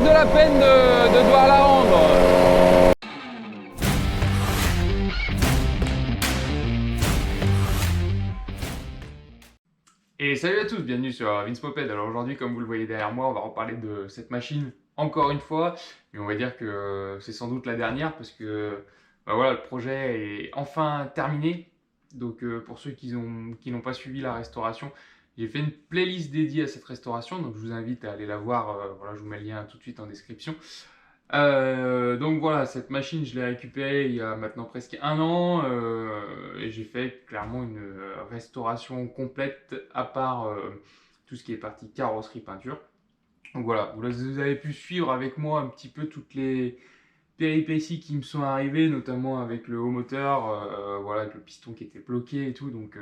de la peine de devoir la rendre. Et salut à tous, bienvenue sur Vince Moped. Alors aujourd'hui, comme vous le voyez derrière moi, on va reparler de cette machine encore une fois. Et on va dire que c'est sans doute la dernière parce que voilà, le projet est enfin terminé. Donc pour ceux qui n'ont pas suivi la restauration, j'ai fait une playlist dédiée à cette restauration. Donc je vous invite à aller la voir. Voilà, je vous mets le lien tout de suite en description. Donc voilà, cette machine, je l'ai récupérée il y a maintenant presque 1 an et j'ai fait clairement une restauration complète à part tout ce qui est partie carrosserie peinture. Donc voilà, vous avez pu suivre avec moi un petit peu toutes les péripéties qui me sont arrivées, notamment avec le haut moteur, voilà, avec le piston qui était bloqué et tout. Donc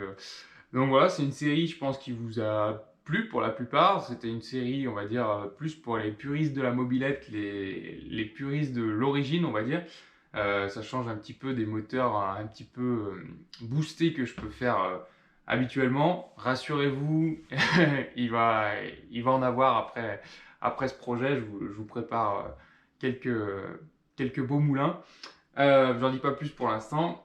voilà, c'est une série, je pense, qui vous a plu pour la plupart. C'était une série, on va dire, plus pour les puristes de la mobilette, les puristes de l'origine, on va dire. Ça change un petit peu des moteurs un petit peu boostés que je peux faire habituellement. Rassurez-vous, il va en avoir après ce projet. Je vous prépare quelques beaux moulins. J'en dis pas plus pour l'instant.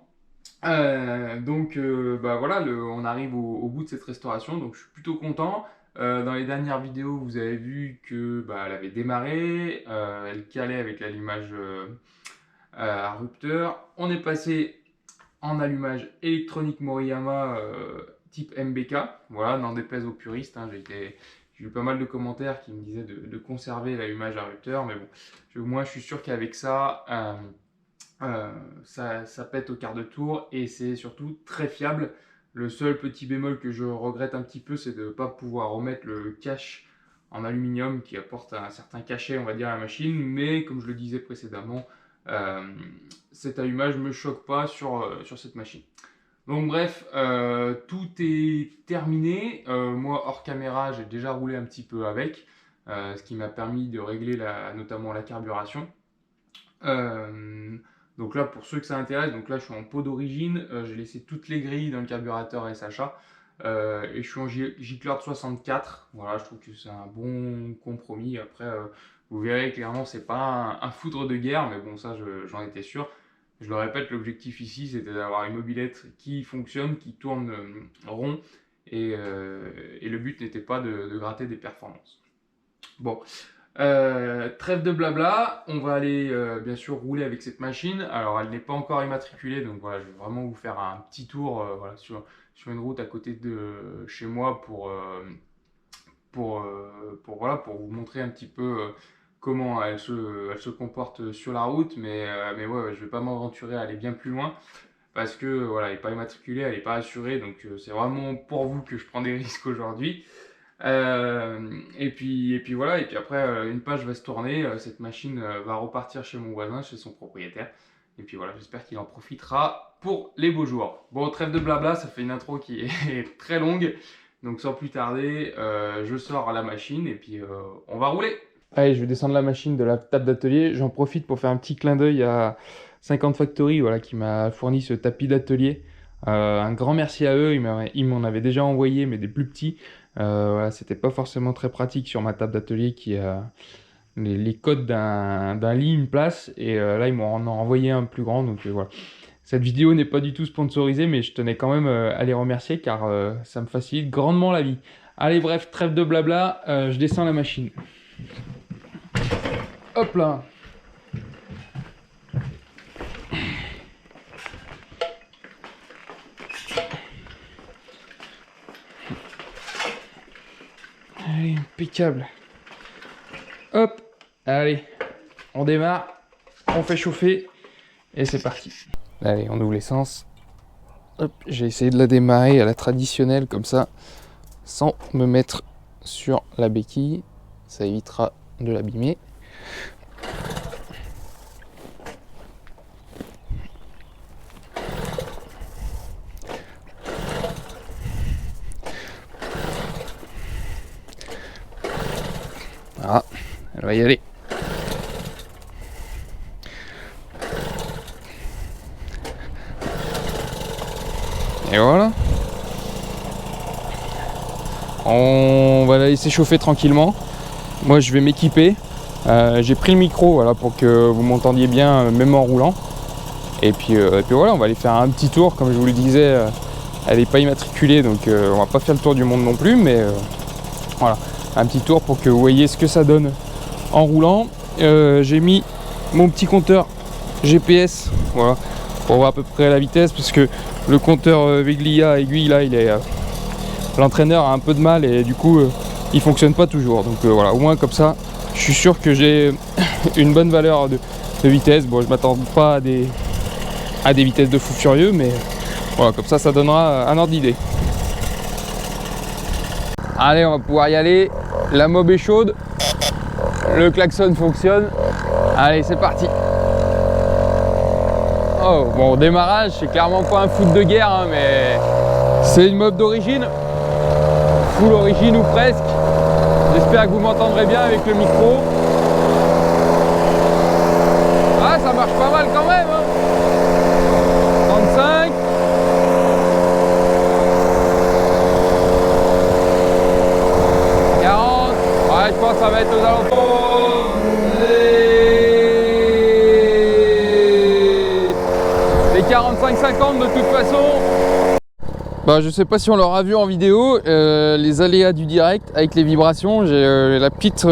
Bah voilà, on arrive au bout de cette restauration, donc je suis plutôt content. Dans les dernières vidéos, vous avez vu que elle avait démarré, elle calait avec l'allumage à rupteur. On est passé en allumage électronique Moriyama type MBK. Voilà, n'en déplaise aux puristes, hein, j'ai eu pas mal de commentaires qui me disaient de conserver l'allumage à rupteur, mais bon, moi je suis sûr qu'avec ça, ça pète au quart de tour et c'est surtout très fiable. Le seul petit bémol que je regrette un petit peu, c'est de ne pas pouvoir remettre le cache en aluminium qui apporte un certain cachet, on va dire, à la machine. Mais comme je le disais précédemment, cet allumage ne me choque pas sur cette machine. Donc bref, tout est terminé. Moi, hors caméra, j'ai déjà roulé un petit peu avec, ce qui m'a permis de régler notamment la carburation. Donc là, pour ceux que ça intéresse, donc là je suis en pot d'origine, j'ai laissé toutes les grilles dans le carburateur SHA et je suis en J-Cloud 64. Voilà, je trouve que c'est un bon compromis. Après, vous verrez clairement, c'est pas un foudre de guerre, mais bon, ça j'en étais sûr. Je le répète, l'objectif ici c'était d'avoir une mobilette qui fonctionne, qui tourne rond et le but n'était pas de gratter des performances. Bon. Trêve de blabla, on va aller bien sûr rouler avec cette machine. Alors elle n'est pas encore immatriculée, donc voilà, je vais vraiment vous faire un petit tour voilà, sur une route à côté de chez moi pour vous montrer un petit peu comment elle se comporte sur la route. Mais ouais, je vais pas m'aventurer à aller bien plus loin parce que voilà, elle n'est pas immatriculée, elle n'est pas assurée, donc c'est vraiment pour vous que je prends des risques aujourd'hui. Et puis voilà, et puis après une page va se tourner, cette machine va repartir chez mon voisin, chez son propriétaire. Et puis voilà, j'espère qu'il en profitera pour les beaux jours. Bon, trêve de blabla, ça fait une intro qui est très longue. Donc sans plus tarder, je sors la machine et puis on va rouler. Allez, je vais descendre la machine de la table d'atelier. J'en profite pour faire un petit clin d'œil à 50 Factory, voilà, qui m'a fourni ce tapis d'atelier. Un grand merci à eux, ils m'en avaient déjà envoyé, mais des plus petits. Voilà, c'était pas forcément très pratique sur ma table d'atelier qui a les codes d'un lit, une place, et là ils m'en ont envoyé un plus grand, donc voilà. Cette vidéo n'est pas du tout sponsorisée, mais je tenais quand même à les remercier car ça me facilite grandement la vie. Allez, bref, trêve de blabla, je descends la machine. Hop là. Allez, impeccable. Hop, allez, on démarre, on fait chauffer et c'est parti. Allez, on ouvre l'essence. Hop, j'ai essayé de la démarrer à la traditionnelle comme ça, sans me mettre sur la béquille. Ça évitera de l'abîmer. Ah, elle va y aller. Et voilà. On va la laisser chauffer tranquillement. Moi je vais m'équiper J'ai pris le micro voilà, pour que vous m'entendiez bien même en roulant. Et puis voilà, on va aller faire un petit tour, comme je vous le disais, elle n'est pas immatriculée, donc on va pas faire le tour du monde non plus, mais voilà, un petit tour pour que vous voyez ce que ça donne en roulant. J'ai mis mon petit compteur GPS, voilà, pour voir à peu près la vitesse, parce que le compteur Veglia aiguille là, l'entraîneur a un peu de mal et du coup il fonctionne pas toujours. Donc voilà, au moins comme ça, je suis sûr que j'ai une bonne valeur de vitesse. Bon, je m'attends pas à des vitesses de fou furieux, mais voilà, comme ça, ça donnera un ordre d'idée. Allez, on va pouvoir y aller. La mob est chaude. Le klaxon fonctionne. Allez, c'est parti. Oh, bon, au démarrage, c'est clairement pas un foot de guerre, hein, mais c'est une mob d'origine. Full origine ou presque. J'espère que vous m'entendrez bien avec le micro. Ah, ça marche pas mal quand même, hein. 35. Ouais, je pense que ça va être aux alentours des 45-50 de toute façon. Bah, je sais pas si on l'aura vu en vidéo, les aléas du direct avec les vibrations. J'ai la petite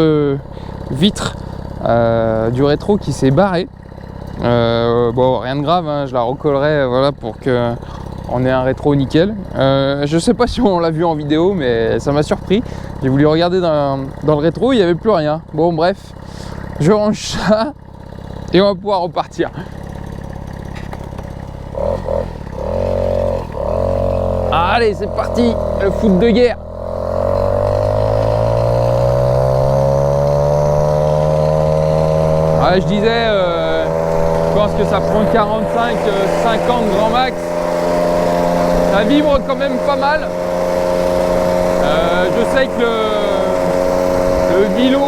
vitre du rétro qui s'est barrée. Bon, rien de grave, hein, je la recollerai voilà, pour que on ait un rétro nickel. Je sais pas si on l'a vu en vidéo, mais ça m'a surpris. J'ai voulu regarder dans le rétro, il n'y avait plus rien. Bon, bref, je range ça et on va pouvoir repartir. Allez, c'est parti, le foot de guerre. Ouais, je disais, je pense que ça prend 45-50 grand max. Ça vibre quand même pas mal. Je sais que le Vilo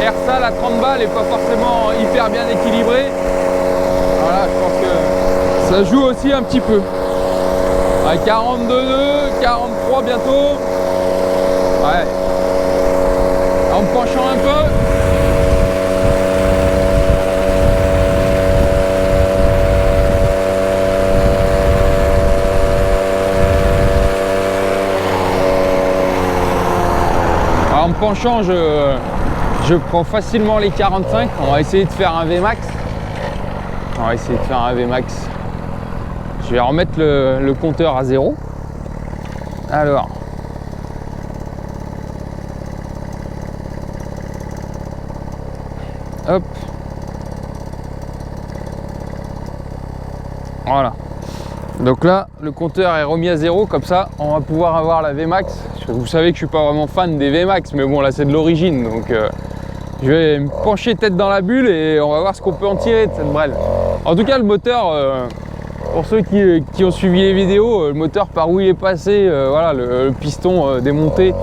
Air-Sal à 30 balles n'est pas forcément hyper bien équilibré. Voilà, je pense que ça joue aussi un petit peu. À 42,2, 43 bientôt. Ouais. En me penchant un peu. En me penchant, je prends facilement les 45. On va essayer de faire un VMAX. On va essayer de faire un VMAX. Je vais remettre le compteur à 0. Alors. Hop. Voilà. Donc là, le compteur est remis à 0. Comme ça, on va pouvoir avoir la VMAX. Vous savez que je suis pas vraiment fan des VMAX, mais bon, là c'est de l'origine. Donc je vais me pencher tête dans la bulle et on va voir ce qu'on peut en tirer de cette brelle. En tout cas, le moteur... pour ceux qui ont suivi les vidéos, le moteur par où il est passé, voilà, le piston démonté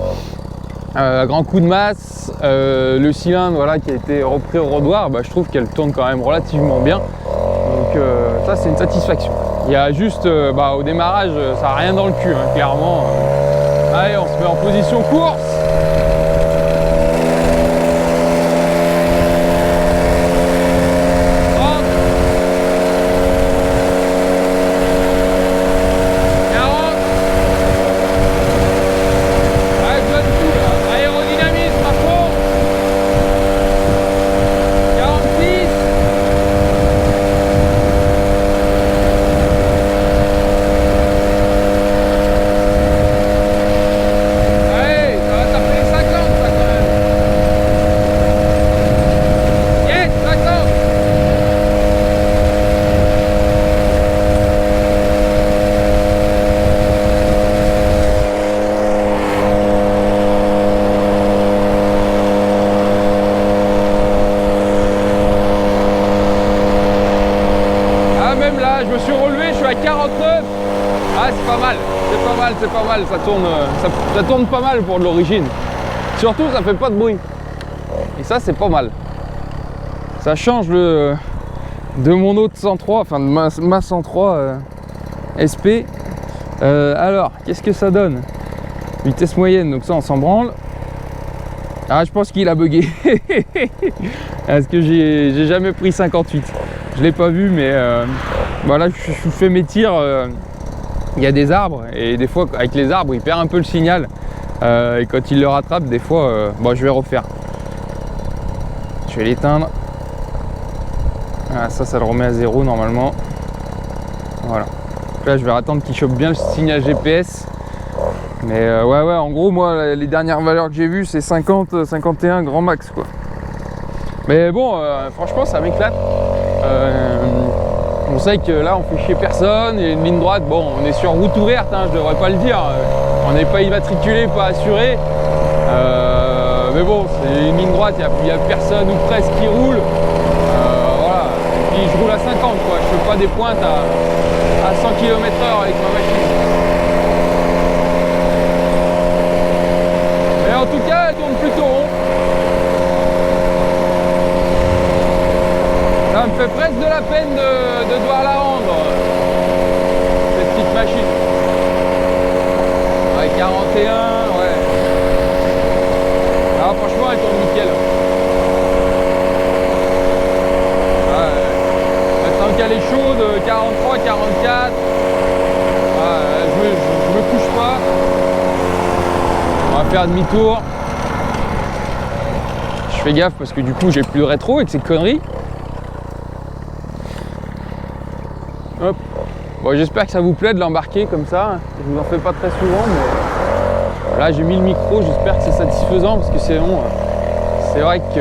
à grand coup de masse, le cylindre voilà, qui a été repris au rodoir, bah, je trouve qu'elle tourne quand même relativement bien. Donc ça c'est une satisfaction. Il y a juste au démarrage, ça n'a rien dans le cul, hein, clairement. Allez, on se met en position course. C'est pas mal, ça tourne pas mal pour de l'origine. Surtout, ça fait pas de bruit. Et ça, c'est pas mal. Ça change de mon autre 103, enfin de ma 103 SP. Alors, qu'est-ce que ça donne? Vitesse moyenne, donc ça, on s'en branle. Ah, je pense qu'il a bugué. Parce que j'ai jamais pris 58. Je l'ai pas vu, mais voilà, je fais mes tirs. Il y a des arbres et des fois avec les arbres il perd un peu le signal. Et quand il le rattrape, des fois, bon, je vais refaire. Je vais l'éteindre. Ah, ça le remet à 0 normalement. Voilà. Donc là, je vais attendre qu'il chope bien le signal GPS. Mais ouais, en gros, moi, les dernières valeurs que j'ai vues, c'est 50, 51 grand max, quoi. Mais bon, franchement, ça m'éclate. On sait que là, on fait chier personne. Il y a une ligne droite. Bon, on est sur route ouverte, hein, je devrais pas le dire. On n'est pas immatriculé, pas assuré. Mais bon, c'est une ligne droite, il n'y a personne ou presque qui roule. Voilà. Et puis je roule à 50, quoi. Je fais pas des pointes à 100 km/h avec ma machine. Mais en tout cas, elle tourne plutôt rond. Ça me fait presque de la peine de devoir la rendre, cette petite machine. Ouais, 41, ouais. Ah, franchement, elle tourne nickel. Ouais, maintenant qu'elle est chaude, 43, 44. Ouais, je me couche pas. On va faire demi-tour. Je fais gaffe parce que du coup, j'ai plus de rétro avec ces conneries. Hop. Bon, j'espère que ça vous plaît de l'embarquer comme ça. Je vous en fais pas très souvent, mais là j'ai mis le micro, j'espère que c'est satisfaisant parce que sinon c'est vrai que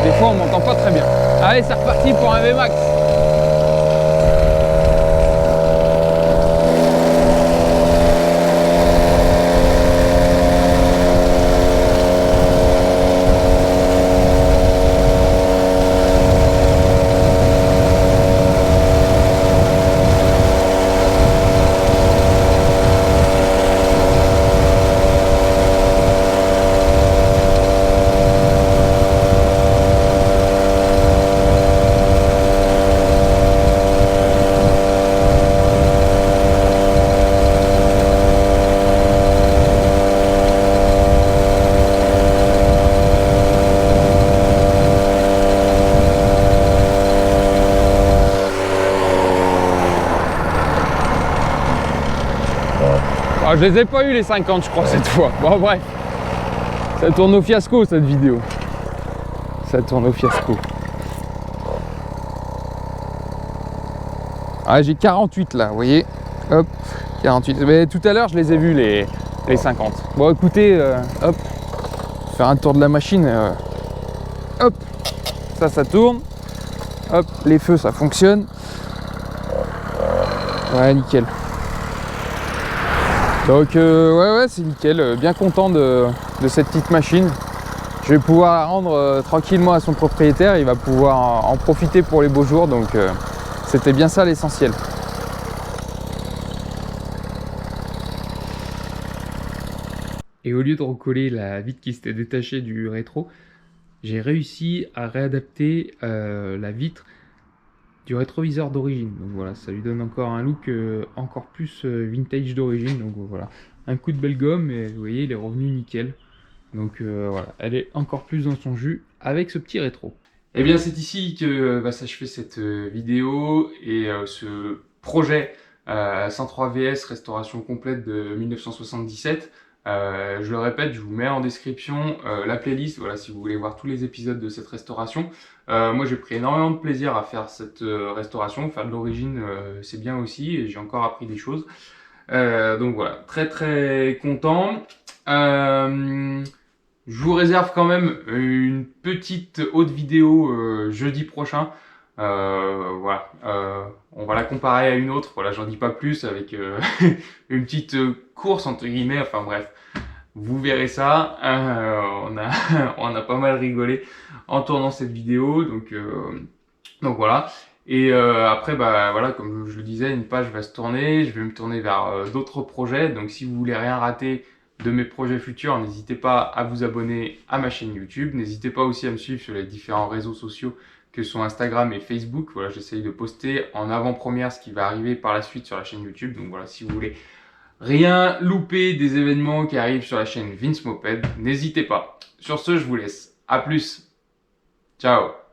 des fois on m'entend pas très bien. Allez, c'est reparti pour un VMAX. Ah, je les ai pas eu les 50 je crois cette fois. Bon bref. Ça tourne au fiasco cette vidéo. Ça tourne au fiasco. Ah, j'ai 48 là, vous voyez. Hop, 48. Mais tout à l'heure je les ai vus les 50. Bon écoutez, hop. Faire un tour de la machine. Hop. Ça tourne. Hop, les feux ça fonctionne. Ouais, nickel. Donc ouais c'est nickel, bien content de cette petite machine. Je vais pouvoir la rendre tranquillement à son propriétaire, il va pouvoir en profiter pour les beaux jours, donc c'était bien ça l'essentiel. Et au lieu de recoller la vitre qui s'était détachée du rétro, j'ai réussi à réadapter la vitre du rétroviseur d'origine. Donc voilà, ça lui donne encore un look encore plus vintage d'origine. Donc voilà, un coup de belle gomme et vous voyez, il est revenu nickel. Donc voilà, elle est encore plus dans son jus avec ce petit rétro. Et bien c'est ici que va s'achever cette vidéo et ce projet 103 VS restauration complète de 1977. Je le répète, je vous mets en description la playlist, voilà, si vous voulez voir tous les épisodes de cette restauration. Moi j'ai pris énormément de plaisir à faire cette restauration, faire de l'origine c'est bien aussi et j'ai encore appris des choses. Donc voilà, très très content. Je vous réserve quand même une petite autre vidéo jeudi prochain. Voilà, on va la comparer à une autre, voilà, j'en dis pas plus, avec une petite course entre guillemets, enfin bref, vous verrez ça. On a pas mal rigolé en tournant cette vidéo, donc voilà. Et après, bah voilà, comme je le disais, une page va se tourner, je vais me tourner vers d'autres projets, donc si vous voulez rien rater de mes projets futurs, n'hésitez pas à vous abonner à ma chaîne YouTube, n'hésitez pas aussi à me suivre sur les différents réseaux sociaux que sont Instagram et Facebook. Voilà, j'essaye de poster en avant-première ce qui va arriver par la suite sur la chaîne YouTube. Donc voilà, si vous voulez rien louper des événements qui arrivent sur la chaîne Vince Moped, n'hésitez pas. Sur ce, je vous laisse. À plus. Ciao.